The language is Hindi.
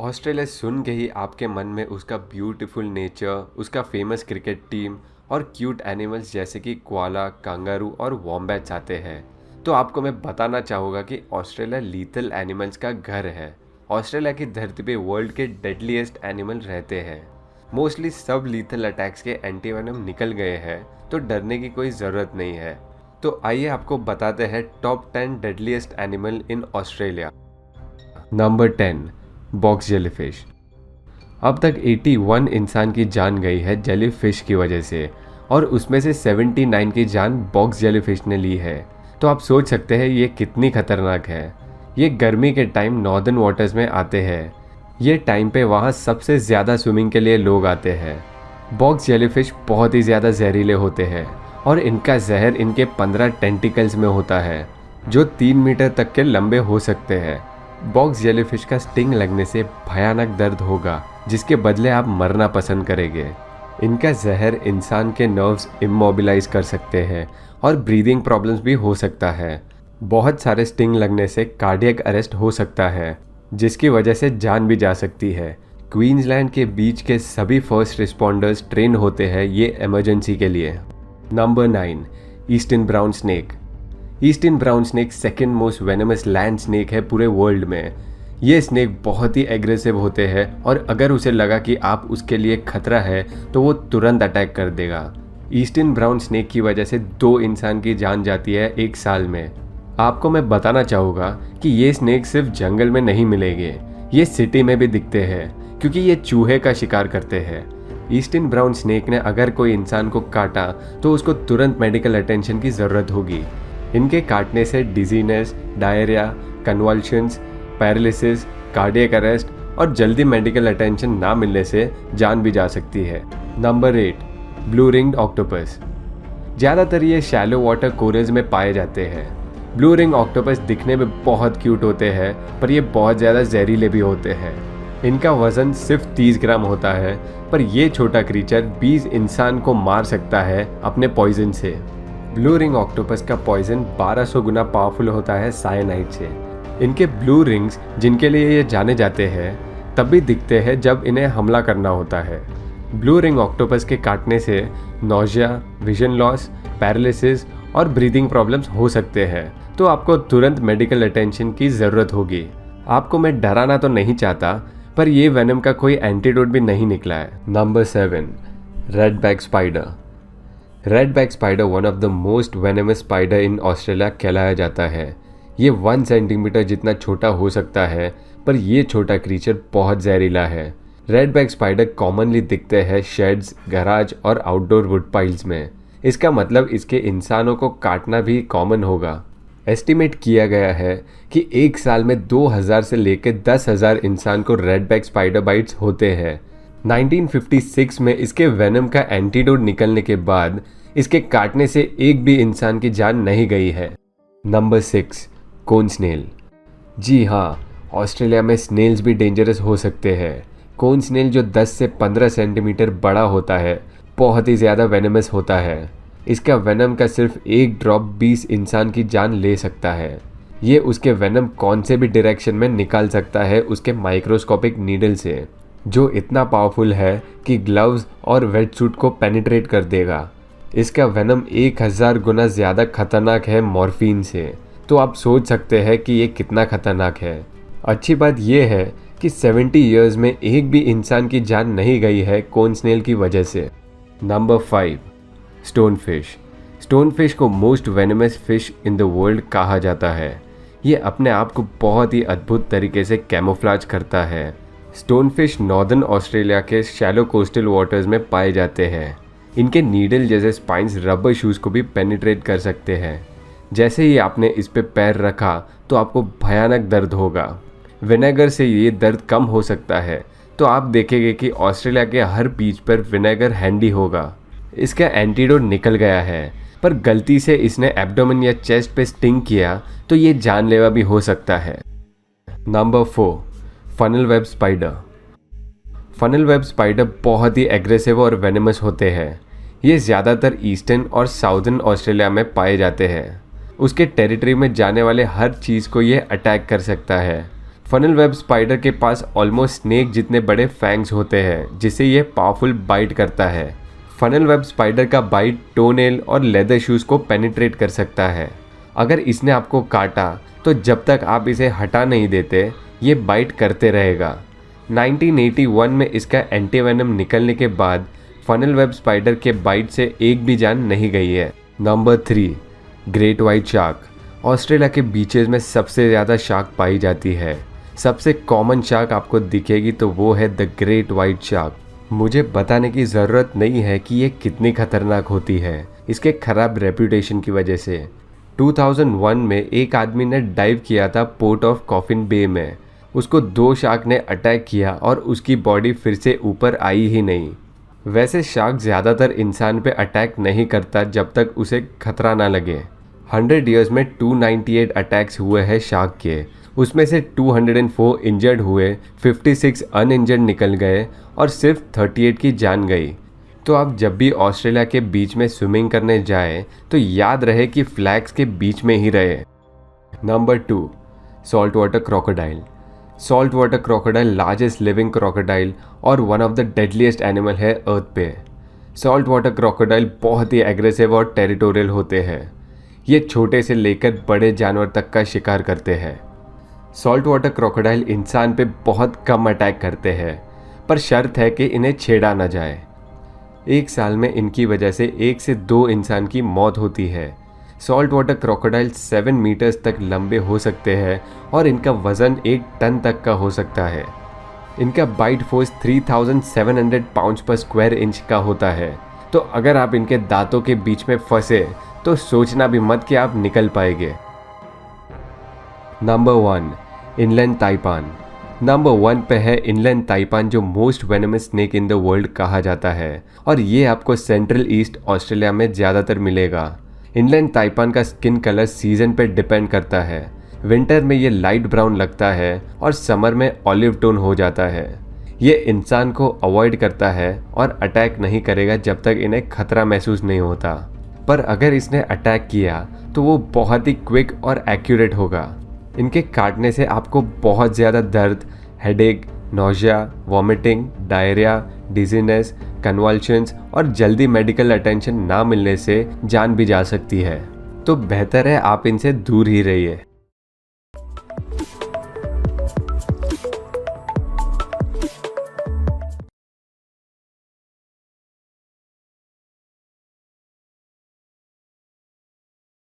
ऑस्ट्रेलिया सुन के ही आपके मन में उसका ब्यूटीफुल नेचर, उसका फेमस क्रिकेट टीम और क्यूट एनिमल्स जैसे कि कोआला, कंगारू और वॉम्बैट्स आते हैं। तो आपको मैं बताना चाहूँगा कि ऑस्ट्रेलिया लीथल एनिमल्स का घर है। ऑस्ट्रेलिया की धरती पे वर्ल्ड के डेडलीस्ट एनिमल रहते हैं। मोस्टली सब लीथल अटैक्स के एंटीवेनम निकल गए हैं, तो डरने की कोई ज़रूरत नहीं है। तो आइए आपको बताते हैं top 10 deadliest animal in Australia. Number 10, box jellyfish. अब तक 81 इंसान की जान गई है जेलीफिश की वजह से, और उसमें से 79 की जान बॉक्स जेलीफिश ने ली है। तो आप सोच सकते हैं ये कितनी खतरनाक है। ये गर्मी के टाइम नॉर्दर्न वाटर्स में आते हैं। ये टाइम पे वहाँ सबसे ज़्यादा स्विमिंग के लिए लोग आते हैं। बॉक्स जेलीफिश बहुत ही ज़्यादा जहरीले होते हैं और इनका जहर इनके 15 टेंटिकल्स में होता है, जो 3 मीटर तक के लंबे हो सकते हैं। बॉक्स जेलीफिश का स्टिंग लगने से भयानक दर्द होगा, जिसके बदले आप मरना पसंद करेंगे। इनका जहर इंसान के नर्व्स इमोबिलाइज कर सकते हैं और ब्रीदिंग प्रॉब्लम्स भी हो सकता है। बहुत सारे स्टिंग लगने से कार्डियक अरेस्ट हो सकता है, जिसकी वजह से जान भी जा सकती है। क्वींसलैंड के बीच के सभी फर्स्ट रिस्पॉन्डर्स ट्रेन होते हैं ये इमरजेंसी के लिए। Number 9, eastern brown snake. Eastern brown snake second most venomous land snake है पूरे वर्ल्ड में। ये स्नेक बहुत ही एग्रेसिव होते हैं और अगर उसे लगा कि आप उसके लिए खतरा है तो वो तुरंत अटैक कर देगा। ईस्टर्न ब्राउन स्नेक की वजह से 2 इंसान की जान जाती है एक साल में। आपको मैं बताना चाहूँगा कि ये स्नेक सिर्फ जंगल में नहीं मिलेंगे, ये सिटी में भी दिखते हैं, क्योंकि ये चूहे का शिकार करते हैं। ईस्टर्न ब्राउन स्नेक ने अगर कोई इंसान को काटा तो उसको तुरंत मेडिकल अटेंशन की ज़रूरत होगी। इनके काटने से dizziness, diarrhoea, convulsions, paralysis, cardiac arrest और जल्दी मेडिकल अटेंशन ना मिलने से जान भी जा सकती है। Number 8, blue ringed octopus. ज़्यादातर ये शैलो वाटर कोरल्स में पाए जाते हैं। ब्लू रिंग ऑक्टोपस दिखने में बहुत क्यूट होते हैं, पर ये बहुत ज़्यादा जहरीले भी होते हैं। इनका वज़न सिर्फ 30 ग्राम होता है, पर ये छोटा क्रीचर 20 इंसान को मार सकता है अपने पॉइजन से। ब्लू रिंग ऑक्टोपस का पॉइजन 1200 गुना पावरफुल होता है साइनाइड से। इनके ब्लू रिंग्स, जिनके लिए ये जाने जाते हैं, तब भी दिखते हैं जब इन्हें हमला करना होता है। ब्लू रिंग ऑक्टोपस के काटने से नोजिया, विजन लॉस, पैरालिसिस और ब्रीदिंग प्रॉब्लम्स हो सकते हैं, तो आपको तुरंत मेडिकल अटेंशन की ज़रूरत होगी। आपको मैं डराना तो नहीं चाहता, पर ये वेनम का कोई एंटीडोट भी नहीं निकला है। Number 7, red back spider. Red back spider one of the most venomous spider in Australia कहलाया जाता है। ये 1 सेंटीमीटर जितना छोटा हो सकता है, पर ये छोटा क्रीचर बहुत जहरीला है। रेड बैक स्पाइडर कॉमनली दिखते हैं शेड्स, गैराज और आउटडोर वुड पाइल्स में। इसका मतलब इसके इंसानों को काटना भी कॉमन होगा। एस्टिमेट किया गया है कि एक साल में 2000 से लेकर 10,000 इंसान को रेड बैक स्पाइडर बाइट्स होते हैं। 1956 में इसके वेनम का एंटीडोट निकलने के बाद इसके काटने से एक भी इंसान की जान नहीं गई है। नंबर 6, कोन स्नेल। जी हाँ, ऑस्ट्रेलिया में स्नेल्स भी डेंजरस हो सकते हैं। कोन स्नेल जो 10 से 15 सेंटीमीटर बड़ा होता है, बहुत ही ज़्यादा वेनमस होता है। इसका वेनम का सिर्फ एक ड्रॉप 20 इंसान की जान ले सकता है। ये उसके वेनम कौन से भी डायरेक्शन में निकाल सकता है उसके माइक्रोस्कोपिक नीडल से, जो इतना पावरफुल है कि ग्लव्स और वेट सूट को पेनिट्रेट कर देगा। इसका वेनम 1000 गुना ज़्यादा खतरनाक है मॉर्फिन से, तो आप सोच सकते हैं कि ये कितना खतरनाक है। अच्छी बात यह है कि 70 ईयर्स में एक भी इंसान की जान नहीं गई है कोन स्नेल की वजह से। Number 5, stone fish. Stone fish को most venomous fish in the world कहा जाता है। ये अपने आप को बहुत ही अद्भुत तरीके से कैमोफ्लेज करता है। स्टोन फिश नॉर्दर्न ऑस्ट्रेलिया के शैलो कोस्टल वाटर्स में पाए जाते हैं। इनके नीडल जैसे स्पाइंस रबर शूज़ को भी पेनिट्रेट कर सकते हैं। जैसे ही आपने इस पे पैर रखा तो आपको भयानक दर्द होगा। विनेगर से ये दर्द कम हो सकता है, तो आप देखेंगे कि ऑस्ट्रेलिया के हर बीच पर विनेगर हैंडी होगा। इसका एंटीडोट निकल गया है, पर गलती से इसने एब्डोमेन या चेस्ट पे स्टिंग किया तो ये जानलेवा भी हो सकता है। Number 4, funnel web spider. Funnel web spider बहुत ही एग्रेसिव और वेनमस होते हैं। ये ज़्यादातर ईस्टर्न और साउदर्न ऑस्ट्रेलिया में पाए जाते हैं। उसके टेरिटरी में जाने वाले हर चीज़ को ये अटैक कर सकता है। फनल वेब स्पाइडर के पास ऑलमोस्ट स्नेक जितने बड़े फैंग्स होते हैं जिससे ये पावरफुल बाइट करता है। फनल वेब स्पाइडर का बाइट टोनेल और लेदर शूज़ को पेनिट्रेट कर सकता है। अगर इसने आपको काटा तो जब तक आप इसे हटा नहीं देते ये बाइट करते रहेगा। 1981 में इसका एंटीवेनम निकलने के बाद फनल वेब स्पाइडर के बाइट से एक भी जान नहीं गई है। Number 3, great white shark. Australia के बीचेस में सबसे ज़्यादा शार्क पाई जाती है। सबसे कॉमन शार्क आपको दिखेगी तो वो है द ग्रेट वाइट शार्क। मुझे बताने की ज़रूरत नहीं है कि ये कितनी खतरनाक होती है इसके ख़राब रेपुटेशन की वजह से। 2001 में एक आदमी ने डाइव किया था पोर्ट ऑफ कॉफिन बे में। उसको 2 शार्क ने अटैक किया और उसकी बॉडी फिर से ऊपर आई ही नहीं। वैसे शार्क ज़्यादातर इंसान पे अटैक नहीं करता जब तक उसे खतरा ना लगे। 100 ईयर्स में 298 अटैक्स हुए हैं शार्क के, उसमें से 204 इंजर्ड हुए, 56 अनइंजर्ड निकल गए और सिर्फ 38 की जान गई। तो आप जब भी ऑस्ट्रेलिया के बीच में स्विमिंग करने जाएं तो याद रहे कि फ्लैग्स के बीच में ही रहे। Number 2, salt water crocodile. Salt water crocodile largest living crocodile और one of the deadliest animal है अर्थ पे। सॉल्ट वाटर क्रोकोडाइल बहुत ही एग्रेसिव और टेरिटोरियल होते हैं। ये छोटे से लेकर बड़े जानवर तक का शिकार करते हैं। सॉल्ट वाटर क्रोकोडाइल इंसान पे बहुत कम अटैक करते हैं, पर शर्त है कि इन्हें छेड़ा ना जाए। एक साल में इनकी वजह से 1 से 2 इंसान की मौत होती है। सॉल्ट वाटर क्रोकोडाइल 7 मीटर्स तक लंबे हो सकते हैं और इनका वज़न 1 टन तक का हो सकता है। इनका bite force 3700 pounds per square inch का होता है। तो अगर आप इनके दांतों के बीच में फंसे तो सोचना भी मत कि आप निकल पाएंगे। Number 1, inland ताइपान। नंबर 1 पे है इनलैंड ताइपान जो most venomous snake in the world कहा जाता है और ये आपको सेंट्रल ईस्ट ऑस्ट्रेलिया में ज़्यादातर मिलेगा। इनलैंड ताइपान का स्किन कलर सीजन पे डिपेंड करता है। विंटर में ये लाइट ब्राउन लगता है और समर में ऑलिव टोन हो जाता है। ये इंसान को अवॉइड करता है और अटैक नहीं करेगा जब तक इन्हें खतरा महसूस नहीं होता, पर अगर इसने अटैक किया तो वो बहुत ही क्विक और एक्यूरेट होगा। इनके काटने से आपको बहुत ज़्यादा दर्द, headache, nausea, vomiting, diarrhoea, dizziness, convulsions और जल्दी मेडिकल अटेंशन ना मिलने से जान भी जा सकती है। तो बेहतर है आप इनसे दूर ही रहिए।